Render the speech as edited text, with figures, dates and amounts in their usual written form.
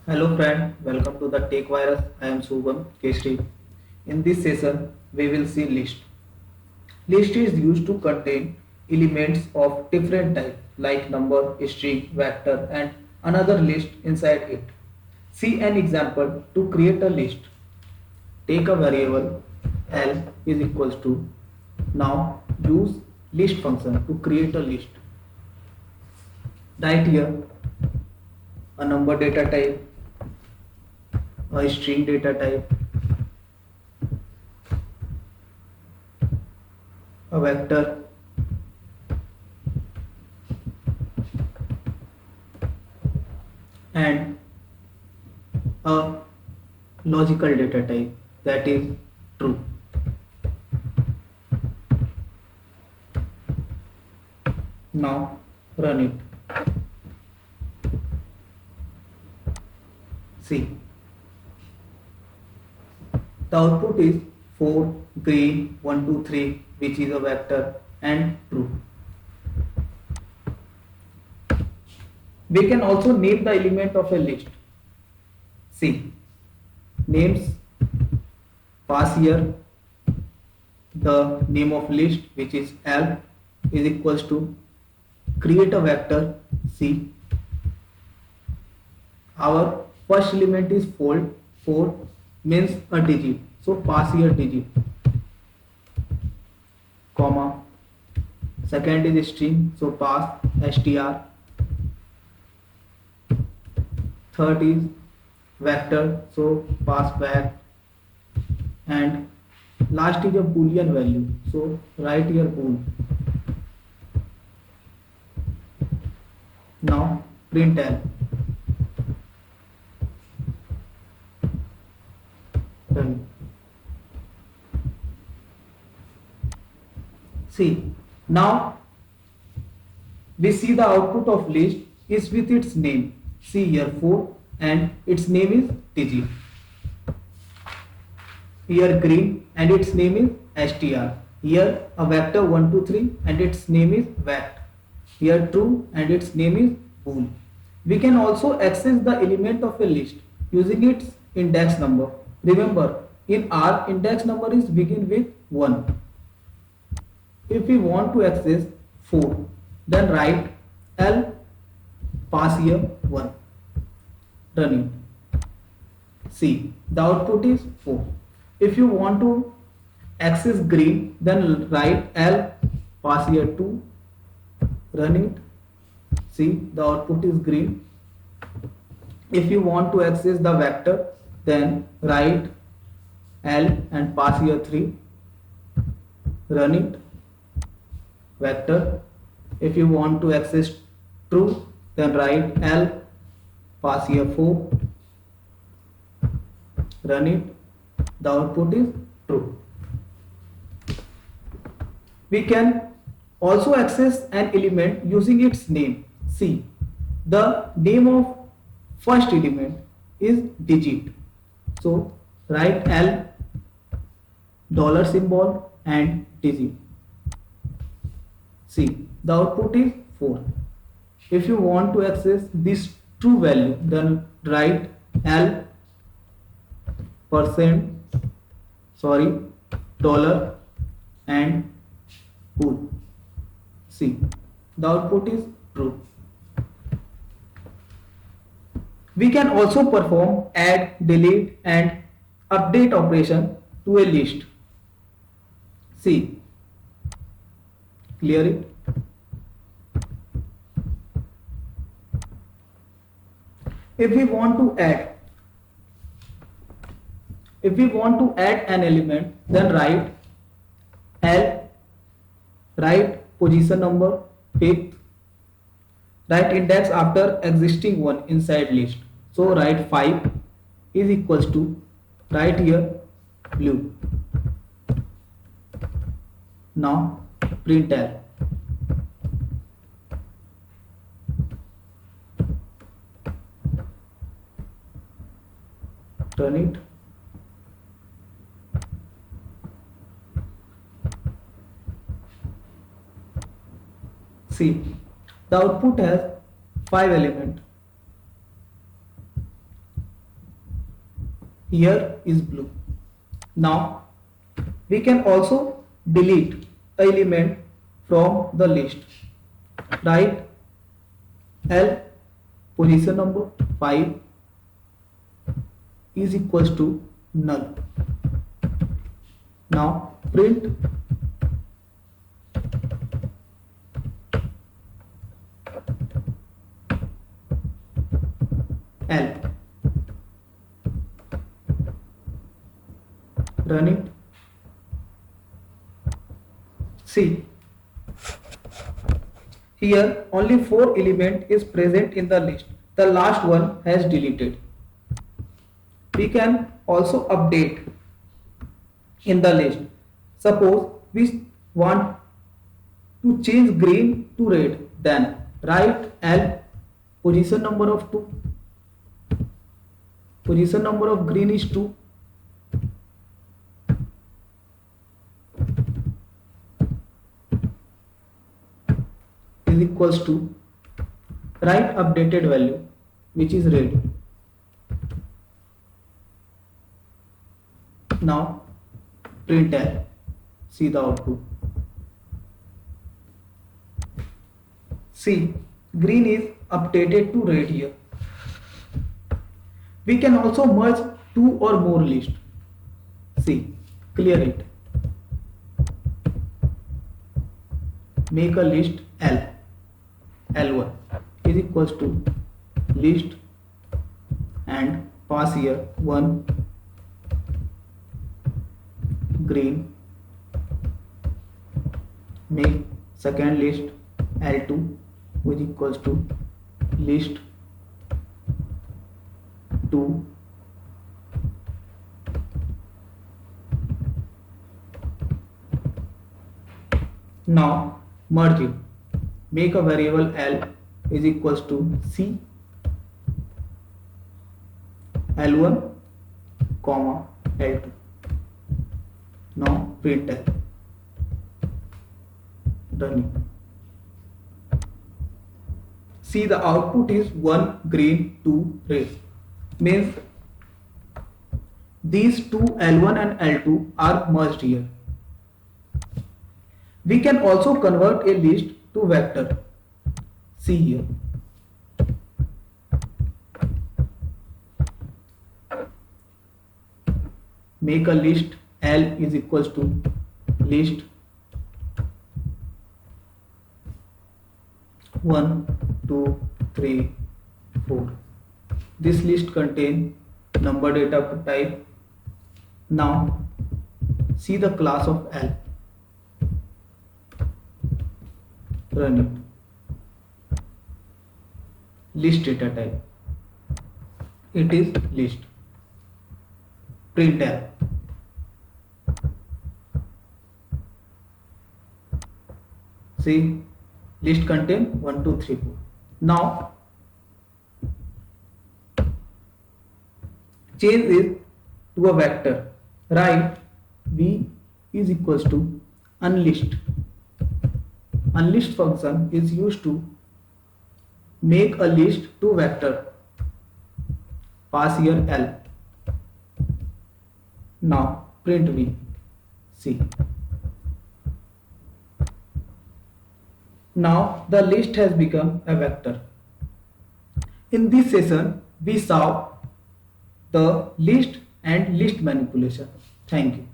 Hello friend, welcome to the Tech Virus. I am Subham Keshri. In this session, we will see list. List is used to contain elements of different type like number, string, vector and another list inside it. See an example to create a list. Take a variable L is equals to. Now use list function to create a list. Write here a number data type, a string data type, a vector and a logical data type, that is true. Now run it. See, the output is 4, green, 1, 2, 3, which is a vector, and true. We can also name the element of a list. See, names, pass here the name of list, which is L, is equals to, create a vector. See, our first element is 4, 4 means a digit, so pass here digit, comma, second is string, so pass str, third is vector, so pass back, and last is a boolean value, so write here bool. Now print L. Run. See, now we see the output of list is with its name. See here 4 and its name is digit. Here green and its name is str. Here a vector 1, 2, 3 and its name is vect. Here true and its name is bool. We can also access the element of a list using its index number. Remember, in R, index number is begin with 1. If we want to access 4, then write L, pass here 1. Run it. See, the output is 4. If you want to access green, then write L, pass here 2. Run it. See, the output is green. If you want to access the vector, then write L and pass here 3. Run it. Vector. If you want to access true, then write L, pass here 4. Run it. The output is true. We can also access an element using its name. See, the name of first element is digit. So write L, dollar symbol and digit. See, the output is 4. If you want to access this true value, then write L, dollar and bool. See, the output is true. We can also perform add, delete and update operation to a list. See, clear it. If we want to add an element, then write L, write position number, fifth, write index after existing one inside list. So write 5 is equals to, write here blue. Now print L. Turn it. See, the output has 5 elements. Here is blue. Now we can also delete a element from the list. Write L position number 5 is equals to null. Now print L. Run it. See, here only 4 element is present in the list. The last one has deleted. We can also update in the list. Suppose we want to change green to red, then write L position number of 2. Position number of green is 2. Is equals to write updated value which is red. Now print L. See the output. See, green is updated to red here. We can also merge 2 or more lists. See, clear it. Make a list L. L1 is equals to list and pass here 1 green. Make second list L2 which equals to list 2 now merge it. Make a variable L is equals to C L1 comma L2. Now print L. Done it. See, the output is 1 green 2 red. Means these two L1 and L2 are merged here. We can also convert a list to vector. See here. Make a list L is equals to list 1 2 3 4. This list contains number data type. Now see the class of L. Run it. List data type. It is list. Print L. See, list contain 1 2 3 4. Now change it to a vector. Write V is equals to unlist. Unlist function is used to make a list to vector. Pass here L. Now print V. See. Now the list has become a vector. In this session we saw the list and list manipulation. Thank you.